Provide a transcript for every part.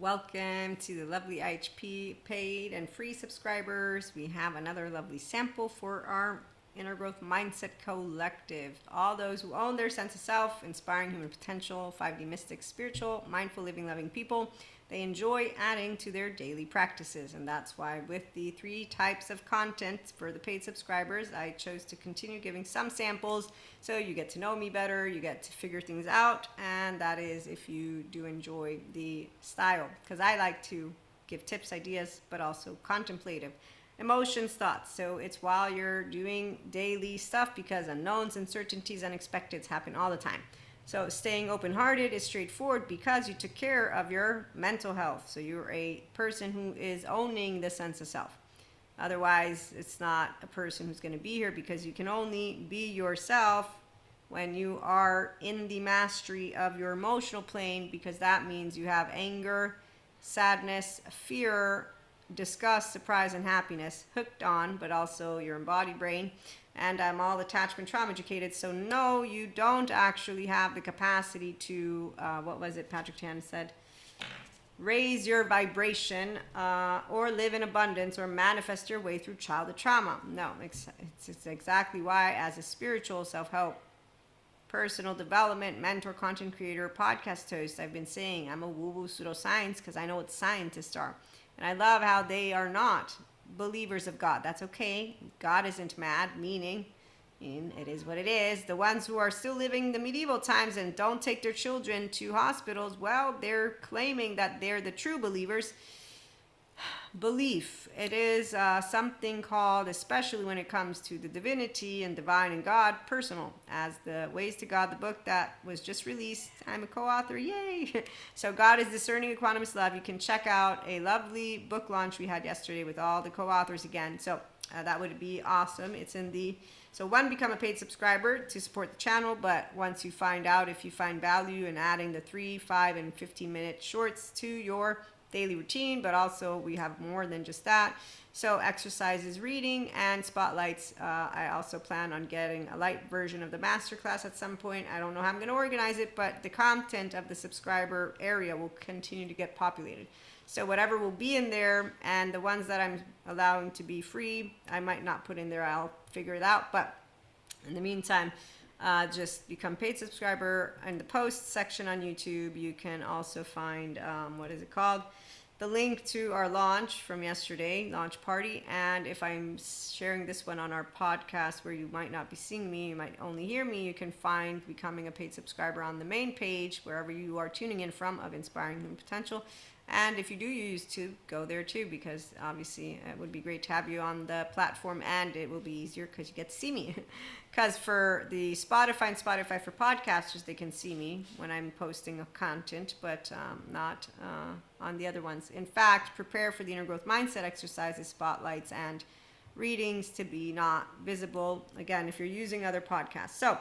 Welcome to the lovely IHP paid and free subscribers. We have another lovely sample for our Inner Growth Mindset Collective. All those who own their sense of self, inspiring human potential, 5D mystic, spiritual, mindful living, loving people. They enjoy adding to their daily practices. And that's why with the 3 types of content for the paid subscribers, I chose to continue giving some samples so you get to know me better, you get to figure things out. And that is if you do enjoy the style. Because I like to give tips, ideas, but also contemplative. Emotions, thoughts. So it's while you're doing daily stuff because unknowns, uncertainties, unexpecteds happen all the time. So staying open-hearted is straightforward because you took care of your mental health. So you're a person who is owning the sense of self. Otherwise, it's not a person who's going to be here because you can only be yourself when you are in the mastery of your emotional plane, because that means you have anger, sadness, fear, disgust, surprise, and happiness hooked on, but also your embodied brain. And I'm all attachment trauma educated, so no, you don't actually have the capacity to, what was it Patrick Chan said? Raise your vibration or live in abundance or manifest your way through childhood trauma. No, it's exactly why, as a spiritual self-help, personal development, mentor, content creator, podcast host, I've been saying I'm a woo-woo pseudoscience because I know what scientists are. And I love how they are not believers of God. That's okay. God isn't mad, meaning it is what it is. The ones who are still living the medieval times and don't take their children to hospitals, well, they're claiming that they're the true believers. Belief. It is something called, especially when it comes to the divinity and divine and God, personal. As the Ways to God, the book that was just released, I'm a co-author, yay! So God is Discerning Equanimous Love. You can check out a lovely book launch we had yesterday with all the co-authors again. So that would be awesome. It's in the, so one, become a paid subscriber to support the channel, but once you find out if you find value in adding the 3, 5, and 15-minute shorts to your daily routine, but also we have more than just that. So exercises, reading, and spotlights. I also plan on getting a light version of the masterclass at some point. I don't know how I'm going to organize it, but the content of the subscriber area will continue to get populated. So whatever will be in there, and the ones that I'm allowing to be free, I might not put in there. I'll figure it out. But in the meantime, just become paid subscriber. In the post section on YouTube, you can also find, what is it called? The link to our launch from yesterday, launch party. And if I'm sharing this one on our podcast where you might not be seeing me, you might only hear me, you can find becoming a paid subscriber on the main page, wherever you are tuning in from, of Inspiring Human Potential. And if you do use YouTube, go there too, because obviously it would be great to have you on the platform, and it will be easier because you get to see me. Because for the Spotify and Spotify for podcasters, they can see me when I'm posting content, but not on the other ones. In fact, prepare for the Inner Growth Mindset exercises, spotlights, and readings to be not visible, again, if you're using other podcasts. So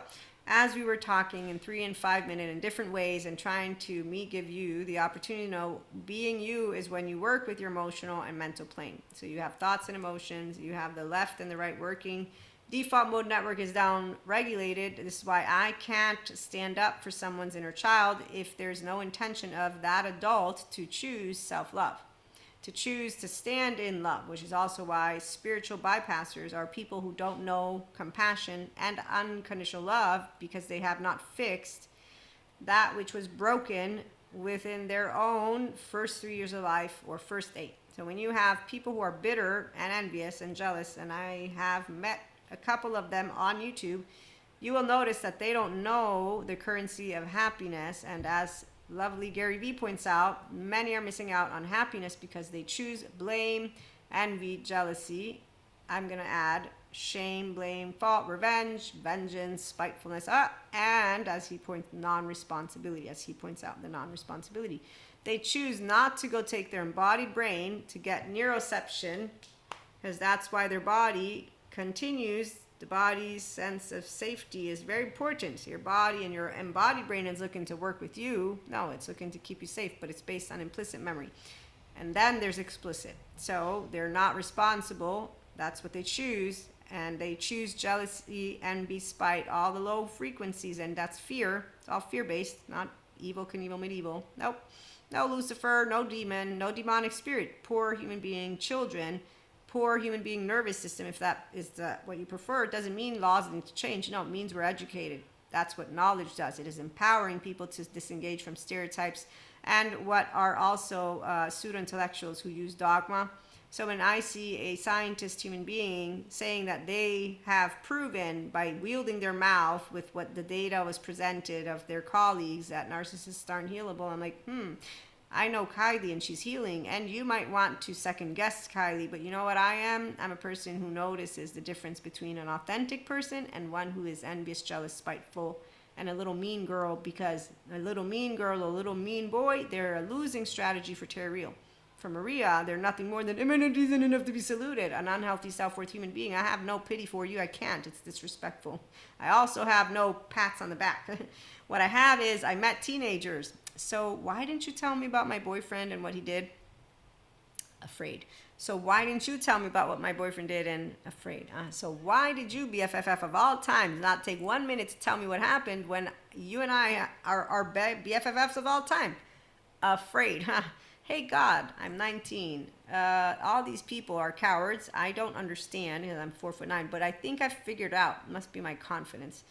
as we were talking in 3 and 5 minute in different ways and trying to give you the opportunity to know being you is when you work with your emotional and mental plane. So you have thoughts and emotions, you have the left and the right working. Default mode network is down regulated. This is why I can't stand up for someone's inner child if there's no intention of that adult to choose self-love, to choose to stand in love, which is also why spiritual bypassers are people who don't know compassion and unconditional love because they have not fixed that which was broken within their own first 3 years of life or first 8. So when you have people who are bitter and envious and jealous, and I have met a couple of them on YouTube, you will notice that they don't know the currency of happiness. And as lovely Gary Vee points out, many are missing out on happiness because they choose blame, envy, jealousy. I'm going to add shame, blame, fault, revenge, vengeance, spitefulness, and as he points, non-responsibility, as he points out, the non-responsibility. They choose not to go take their embodied brain to get neuroception, because that's why their body continues. The body's sense of safety is very important. Your body and your embodied brain is looking to work with you. No, it's looking to keep you safe, but it's based on implicit memory. And then there's explicit. So they're not responsible. That's what they choose. And they choose jealousy, envy, spite, all the low frequencies, and that's fear. It's all fear-based, not evil, Knievel, medieval. Nope. No Lucifer, no demon, no demonic spirit. Poor human being children, poor human being nervous system, if that is what you prefer. It doesn't mean laws need to change. No, it means we're educated. That's what knowledge does. It is empowering people to disengage from stereotypes and what are also pseudo-intellectuals who use dogma. So when I see a scientist human being saying that they have proven by wielding their mouth with what the data was presented of their colleagues that narcissists aren't healable, I'm like, I know Kylie and she's healing, and you might want to second guess Kylie, but you know what I am? I'm a person who notices the difference between an authentic person and one who is envious, jealous, spiteful, and a little mean girl, because a little mean girl, a little mean boy, they're a losing strategy for Terry Real. For Maria, they're nothing more than imminent isn't enough to be saluted. An unhealthy self-worth human being. I have no pity for you. I can't. It's disrespectful. I also have no pats on the back. What I have is I met teenagers. So why didn't you tell me about my boyfriend and what he did? Afraid. So why didn't you tell me about what my boyfriend did? And afraid. So why did you, BFFF of all times, not take 1 minute to tell me what happened when you and I are BFFFs of all time? Afraid. Hey God, I'm 19. All these people are cowards. I don't understand because I'm 4'9", but I think I've figured out. It must be my confidence.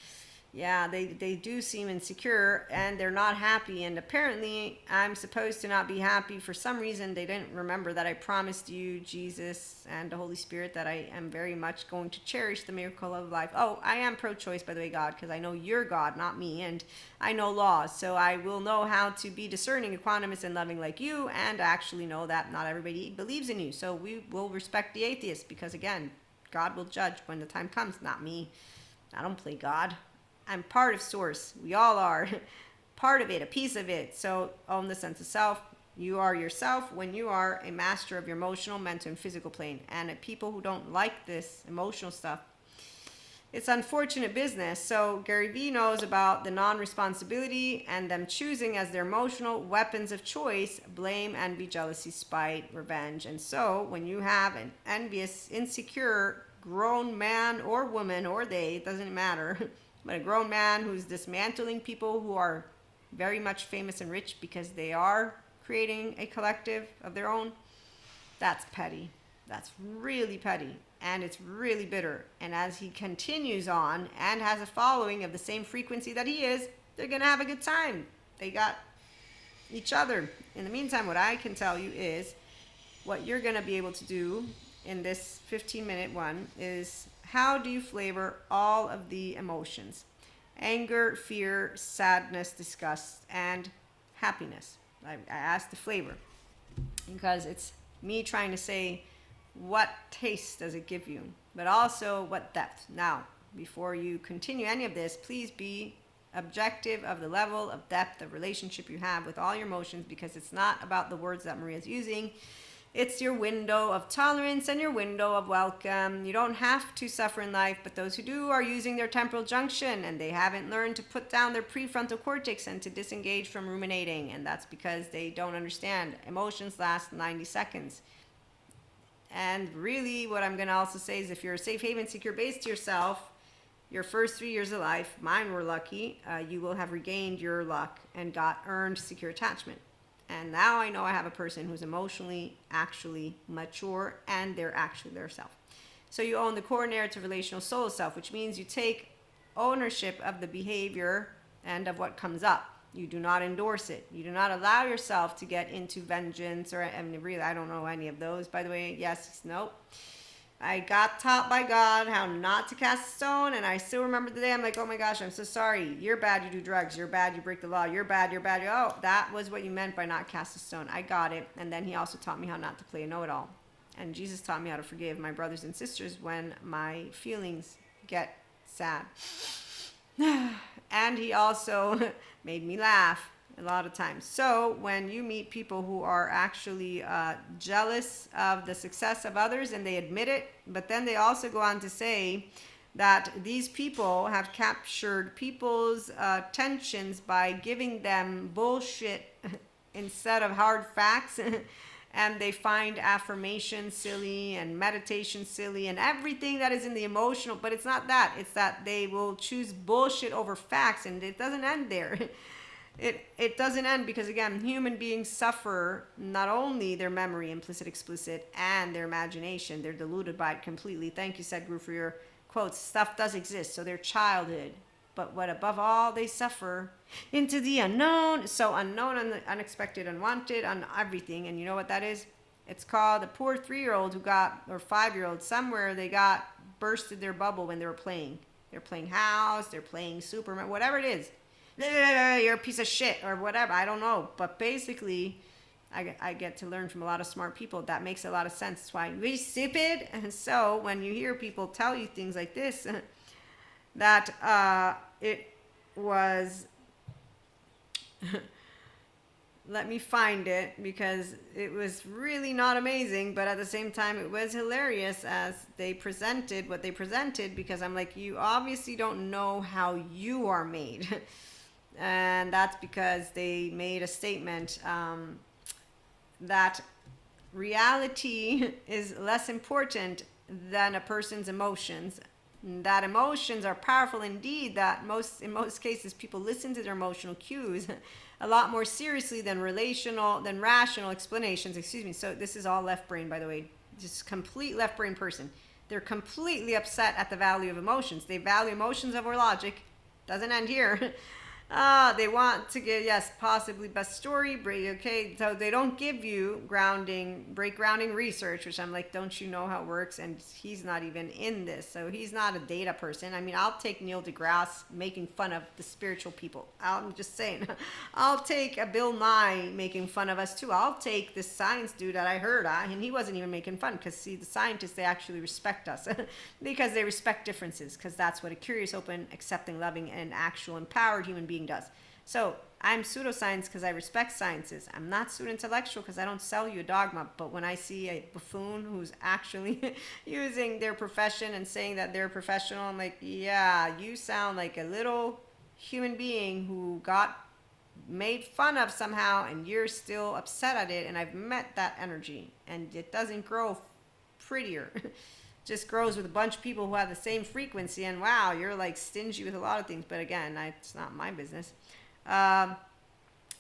Yeah, they do seem insecure and they're not happy. And apparently I'm supposed to not be happy. For some reason, they didn't remember that I promised you, Jesus and the Holy Spirit, that I am very much going to cherish the miracle of life. Oh, I am pro-choice, by the way, God, because I know you're God, not me. And I know laws. So I will know how to be discerning, equanimous, and loving like you. And actually know that not everybody believes in you. So we will respect the atheists because, again, God will judge when the time comes, not me. I don't play God. I'm part of source. We all are part of it, a piece of it. So own the sense of self. You are yourself when you are a master of your emotional, mental, and physical plane. And people who don't like this emotional stuff, it's unfortunate business. So Gary Vee knows about the non-responsibility and them choosing as their emotional weapons of choice, blame, envy, jealousy, spite, revenge. And so when you have an envious, insecure, grown man or woman, or they, it doesn't matter, but a grown man who's dismantling people who are very much famous and rich because they are creating a collective of their own, that's petty. That's really petty. And it's really bitter. And as he continues on and has a following of the same frequency that he is, they're going to have a good time. They got each other. In the meantime, what I can tell you is what you're going to be able to do in this 15-minute one is how do you flavor all of the emotions? Anger, fear, sadness, disgust, and happiness. I asked the flavor because it's me trying to say what taste does it give you, but also what depth. Now, before you continue any of this, please be objective of the level of depth of relationship you have with all your emotions, because it's not about the words that Maria's using. It's your window of tolerance and your window of welcome. You don't have to suffer in life, but those who do are using their temporal junction and they haven't learned to put down their prefrontal cortex and to disengage from ruminating. And that's because they don't understand. Emotions last 90 seconds. And really what I'm going to also say is if you're a safe haven, secure base to yourself, your first 3 years of life, mine were lucky, you will have regained your luck and got earned secure attachment. And now I know I have a person who's emotionally actually mature and they're actually their self. So you own the core narrative relational soul self, which means you take ownership of the behavior and of what comes up. You do not endorse it. You do not allow yourself to get into vengeance or, I mean, really, I don't know any of those, by the way. Yes, nope. I got taught by God how not to cast a stone, and I still remember the day I'm like, oh my gosh, I'm so sorry. You're bad, you do drugs. You're bad, you break the law. You're bad, you're bad. Oh, that was what you meant by not cast a stone. I got it. And then he also taught me how not to play a know-it-all. And Jesus taught me how to forgive my brothers and sisters when my feelings get sad. And he also made me laugh a lot of times. So when you meet people who are actually jealous of the success of others and they admit it, but then they also go on to say that these people have captured people's tensions by giving them bullshit instead of hard facts. And they find affirmation silly and meditation silly and everything that is in the emotional, but it's not that. It's that they will choose bullshit over facts, and it doesn't end there. it doesn't end, because again, human beings suffer not only their memory, implicit, explicit, and their imagination. They're deluded by it completely. Thank you, Sadhguru, for your quotes. Stuff does exist. So their childhood, but what above all they suffer, into the unknown. So unknown, unexpected, unwanted, on everything. And you know what that is? It's called the poor 3-year-old who got, or 5-year-old, somewhere they got bursted their bubble when they were playing. They're playing house, they're playing Superman, whatever it is. You're a piece of shit or whatever, I don't know. But basically, I get to learn from a lot of smart people. That makes a lot of sense. That's why we're stupid. And so when you hear people tell you things like this, that it was... Let me find it, because it was really not amazing, but at the same time it was hilarious as they presented what they presented, because I'm like, you obviously don't know how you are made. And that's because they made a statement that reality is less important than a person's emotions. That emotions are powerful indeed, that in most cases people listen to their emotional cues a lot more seriously than rational explanations. So this is all left brain, by the way, just complete left brain person. They're completely upset at the value of emotions. They value emotions over logic. Doesn't end here. They want to give, yes, possibly best story, okay, so they don't give you grounding research, which I'm like, don't you know how it works? And he's not even in this, so he's not a data person. I mean, I'll take Neil deGrasse making fun of the spiritual people. I'm just saying. I'll take a Bill Nye making fun of us too. I'll take this science dude that I heard, and he wasn't even making fun, because see, the scientists, they actually respect us because they respect differences, because that's what a curious, open, accepting, loving, and actual empowered human being does. So I'm pseudoscience because I respect sciences. I'm not pseudo-intellectual because I don't sell you a dogma. But when I see a buffoon who's actually using their profession and saying that they're professional, I'm like, yeah, you sound like a little human being who got made fun of somehow, and you're still upset at it. And I've met that energy, and it doesn't grow prettier. Just grows with a bunch of people who have the same frequency, and wow, you're like stingy with a lot of things. But again, it's not my business.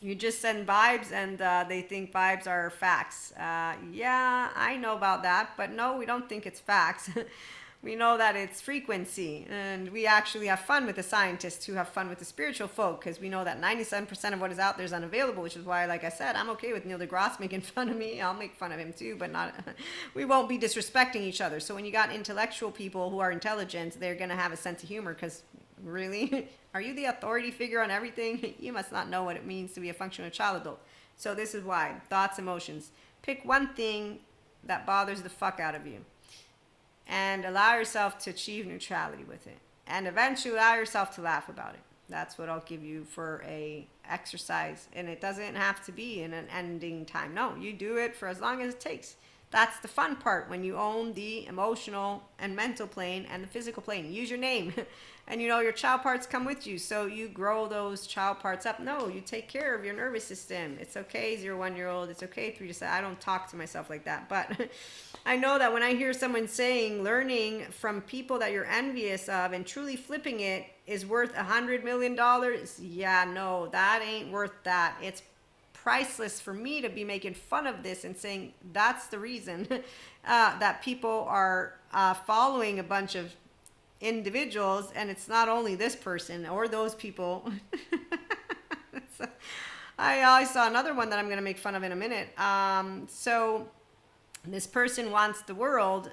You just send vibes, and they think vibes are facts. Yeah, I know about that, but no, we don't think it's facts. We know that it's frequency, and we actually have fun with the scientists who have fun with the spiritual folk, because we know that 97% of what is out there is unavailable, which is why, like I said, I'm okay with Neil deGrasse making fun of me. I'll make fun of him too, but not. We won't be disrespecting each other. So when you got intellectual people who are intelligent, they're going to have a sense of humor, because really, are you the authority figure on everything? You must not know what it means to be a functional child adult. So this is why. Thoughts, emotions. Pick one thing that bothers the fuck out of you, and allow yourself to achieve neutrality with it, and eventually allow yourself to laugh about it. That's what I'll give you for a exercise, and it doesn't have to be in an ending time. No, you do it for as long as it takes. That's the fun part, when you own the emotional and mental plane and the physical plane. Use your name. And you know, your child parts come with you, so you grow those child parts up. No, you take care of your nervous system. It's okay, 0-1-year-old. It's okay, 3 to 7. I don't talk to myself like that. But I know that when I hear someone saying learning from people that you're envious of and truly flipping it is worth $100 million, yeah, no, that ain't worth that. It's priceless for me to be making fun of this and saying that's the reason that people are following a bunch of individuals, and it's not only this person or those people. So, I saw another one that I'm going to make fun of in a minute. So this person wants the world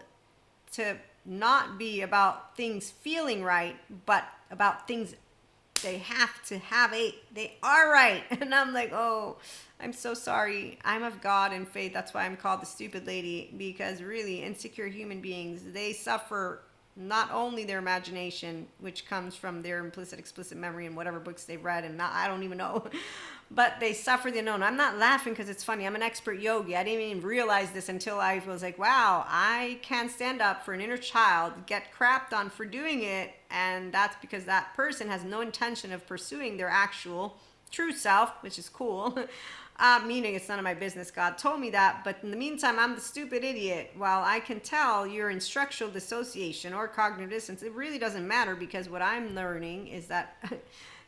to not be about things feeling right, but about things they have to have they are right. And I'm like, oh, I'm so sorry. I'm of God and faith. That's why I'm called the stupid lady, because really insecure human beings, they suffer not only their imagination, which comes from their implicit, explicit memory and whatever books they've read, and I don't even know, but they suffer the unknown. I'm not laughing because it's funny. I'm an expert yogi. I didn't even realize this until I was like, wow, I can stand up for an inner child, get crapped on for doing it, and that's because that person has no intention of pursuing their actual true self, which is cool. Meaning it's none of my business. God told me that, but in the meantime, I'm the stupid idiot. While I can tell you're in structural dissociation or cognitive dissonance, it really doesn't matter, because what I'm learning is that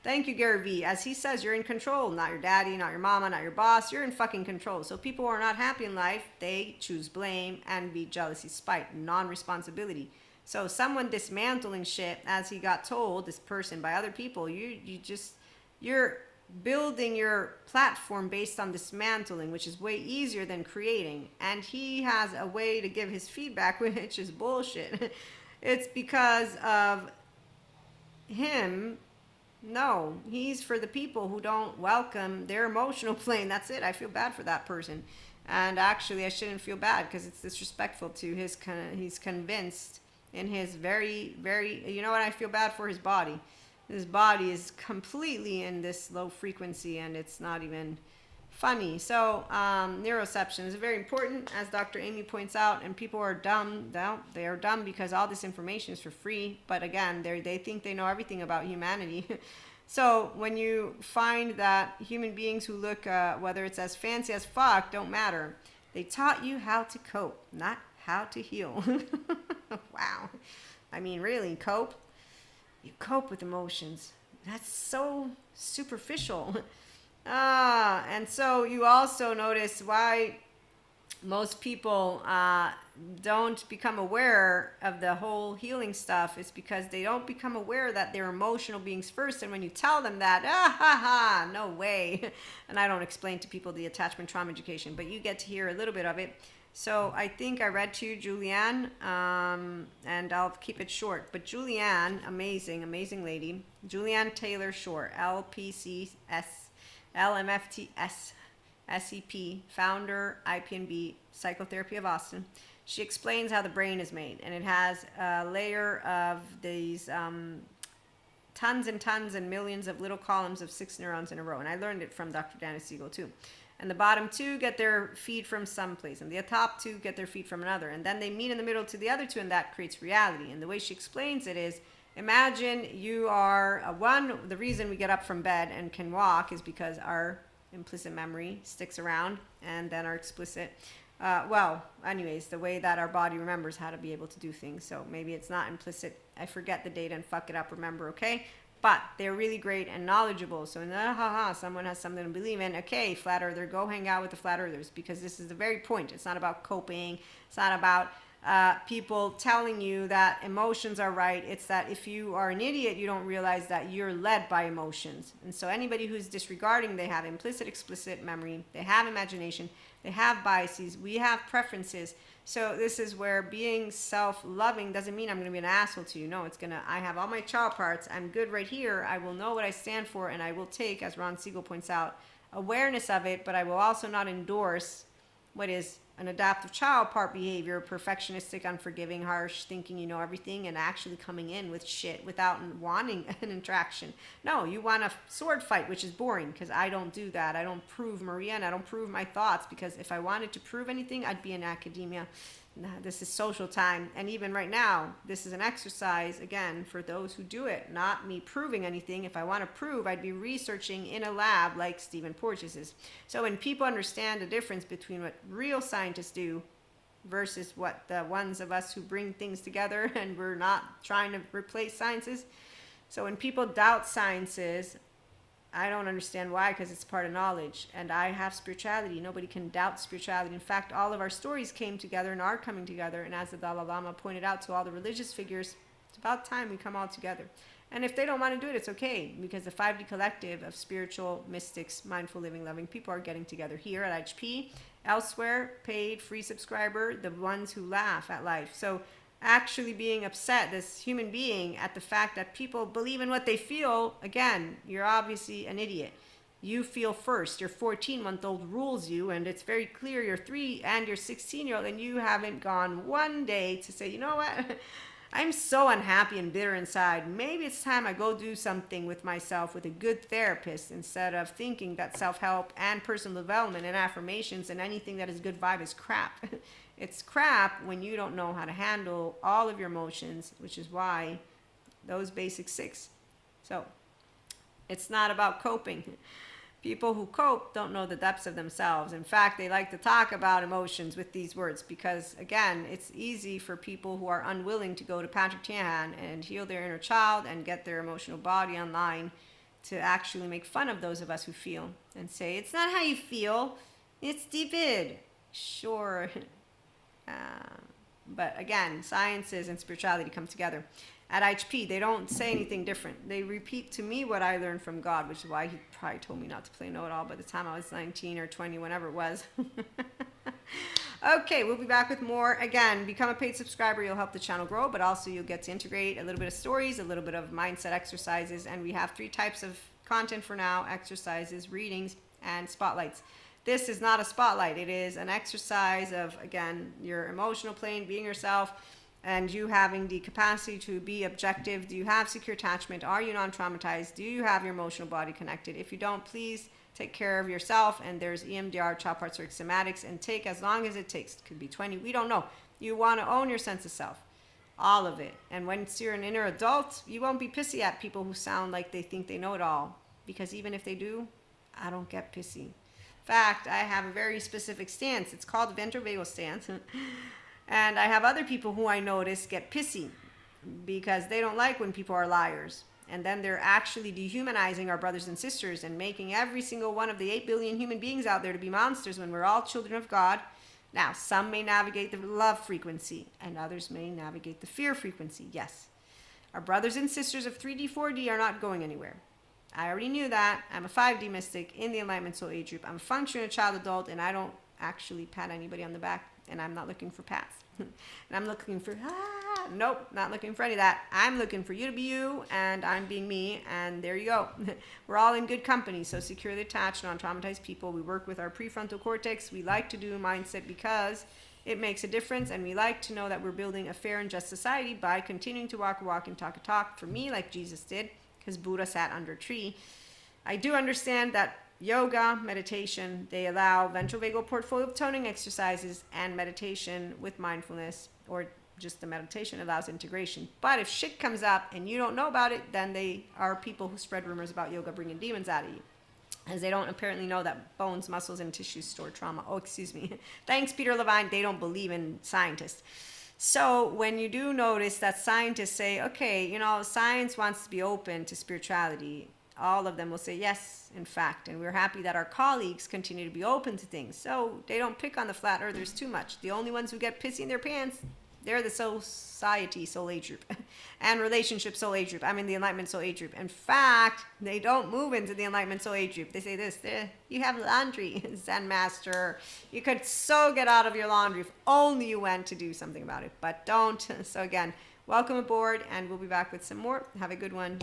Thank you, Gary Vee. As he says, you're in control. Not your daddy, not your mama, not your boss. You're in fucking control. So people who are not happy in life, they choose blame, envy, jealousy, spite, non-responsibility. So someone dismantling shit, as he got told, this person, by other people, you're building your platform based on dismantling, which is way easier than creating. And he has a way to give his feedback, which is bullshit. It's because of him. No, he's for the people who don't welcome their emotional plane. That's it. I feel bad for that person. And actually, I shouldn't feel bad because it's disrespectful to his he's convinced in his very, very, you know what? I feel bad for his body. His body is completely in this low frequency and it's not even funny. So neuroception is very important, as Dr. Amy points out, and people are dumb. They are dumb because all this information is for free. But again, they think they know everything about humanity. So when you find that human beings who look, whether it's as fancy as fuck, don't matter. They taught you how to cope, not how to heal. Wow. I mean, really, cope? You cope with emotions. That's so superficial. And so you also notice why most people don't become aware of the whole healing stuff. It's because they don't become aware that they're emotional beings first. And when you tell them that, no way. And I don't explain to people the attachment trauma education, but you get to hear a little bit of it. So I think I read to you Julianne, and I'll keep it short. But Julianne, amazing, amazing lady. Julianne Taylor Shore, LPCS. LMFTS, SEP, founder, IPNB, Psychotherapy of Austin. She explains how the brain is made, and it has a layer of these tons and tons and millions of little columns of 6 neurons in a row. And I learned it from Dr. Dana Siegel too. And the bottom 2 get their feed from some place, and the top 2 get their feed from another. And then they meet in the middle to the other 2, and that creates reality. And the way she explains it is, imagine you are the reason we get up from bed and can walk is because our implicit memory sticks around, and then our explicit, anyways, the way that our body remembers how to be able to do things. So maybe it's not implicit. I forget the data and fuck it up, remember, okay? But they're really great and knowledgeable. So, someone has something to believe in. Okay, flat earther, go hang out with the flat earthers, because this is the very point. It's not about coping. It's not about people telling you that emotions are right. It's that if you are an idiot, you don't realize that you're led by emotions. And so anybody who's disregarding, they have implicit, explicit memory, they have imagination, they have biases, we have preferences. So this is where being self-loving doesn't mean I'm going to be an asshole to you. No, I have all my child parts. I'm good right here. I will know what I stand for, and I will take, as Ron Siegel points out, awareness of it, but I will also not endorse what is an adaptive child part behavior, perfectionistic, unforgiving, harsh, thinking you know everything, and actually coming in with shit without wanting an interaction. No, you want a sword fight, which is boring, because I don't do that. I don't prove Maria, and I don't prove my thoughts, because if I wanted to prove anything, I'd be in academia. This is social time, and even right now, this is an exercise, again, for those who do it, not me proving anything. If I want to prove, I'd be researching in a lab like Stephen Porges is. So when people understand the difference between what real scientists do versus what the ones of us who bring things together, and we're not trying to replace sciences. So when people doubt sciences, I don't understand why, because it's part of knowledge. And I have spirituality. Nobody can doubt spirituality. In fact, all of our stories came together and are coming together. And as the Dalai Lama pointed out to all the religious figures, it's about time we come all together. And if they don't want to do it, it's okay, because the 5D collective of spiritual mystics, mindful living, loving people are getting together here at IHP, elsewhere, paid, free subscriber, the ones who laugh at life. So actually being upset, this human being, at the fact that people believe in what they feel, again, you're obviously an idiot. You feel first. Your 14-month-old rules you, and it's very clear your 3 and your 16-year-old, and you haven't gone one day to say, you know what, I'm so unhappy and bitter inside. Maybe it's time I go do something with myself with a good therapist, instead of thinking that self-help and personal development and affirmations and anything that is good vibe is crap. It's crap when you don't know how to handle all of your emotions, which is why those basic 6. So it's not about coping. People who cope don't know the depths of themselves. In fact, they like to talk about emotions with these words because, again, it's easy for people who are unwilling to go to Patrick Tiahan and heal their inner child and get their emotional body online to actually make fun of those of us who feel and say, it's not how you feel, it's deep-id. Sure. But again, sciences and spirituality come together. At IHP, they don't say anything different. They repeat to me what I learned from God, which is why he probably told me not to play know-it-all by the time I was 19 or 20, whenever it was. Okay, we'll be back with more. Again, become a paid subscriber. You'll help the channel grow, but also you'll get to integrate a little bit of stories, a little bit of mindset exercises, and we have 3 types of content for now: exercises, readings, and spotlights. This is not a spotlight. It is an exercise of, again, your emotional plane, being yourself, and you having the capacity to be objective. Do you have secure attachment? Are you non-traumatized? Do you have your emotional body connected? If you don't, please take care of yourself. And there's EMDR, child parts work, somatics, and take as long as it takes. It could be 20. We don't know. You want to own your sense of self. All of it. And once you're an inner adult, you won't be pissy at people who sound like they think they know it all. Because even if they do, I don't get pissy. In fact, I have a very specific stance. It's called the ventrovagal stance. And I have other people who I notice get pissy because they don't like when people are liars. And then they're actually dehumanizing our brothers and sisters and making every single one of the 8 billion human beings out there to be monsters when we're all children of God. Now, some may navigate the love frequency and others may navigate the fear frequency. Yes. Our brothers and sisters of 3D, 4D are not going anywhere. I already knew that. I'm a 5D mystic in the Enlightenment Soul Age group. I'm a functioning child adult, and I don't actually pat anybody on the back, and I'm not looking for pats. And I'm looking for, nope, not looking for any of that. I'm looking for you to be you, and I'm being me, and there you go. We're all in good company, so securely attached, non-traumatized people. We work with our prefrontal cortex. We like to do mindset because it makes a difference, and we like to know that we're building a fair and just society by continuing to walk a walk and talk a talk. For me, like Jesus did, because Buddha sat under a tree. I do understand that yoga, meditation, they allow ventral vagal portfolio toning exercises and meditation with mindfulness, or just the meditation allows integration. But if shit comes up and you don't know about it, then they are people who spread rumors about yoga bringing demons out of you, as they don't apparently know that bones, muscles, and tissues store trauma. Oh, excuse me. Thanks, Peter Levine. They don't believe in scientists. So when you do notice that scientists say, okay, you know, science wants to be open to spirituality, all of them will say yes, in fact. And we're happy that our colleagues continue to be open to things. So they don't pick on the flat earthers too much. The only ones who get pissy in their pants, they're the society soul age group and relationship soul age group. I'm in the enlightenment soul age group. In fact, they don't move into the enlightenment soul age group. They say this, you have laundry, Zen master. You could so get out of your laundry if only you went to do something about it, but don't. So again, welcome aboard, and we'll be back with some more. Have a good one.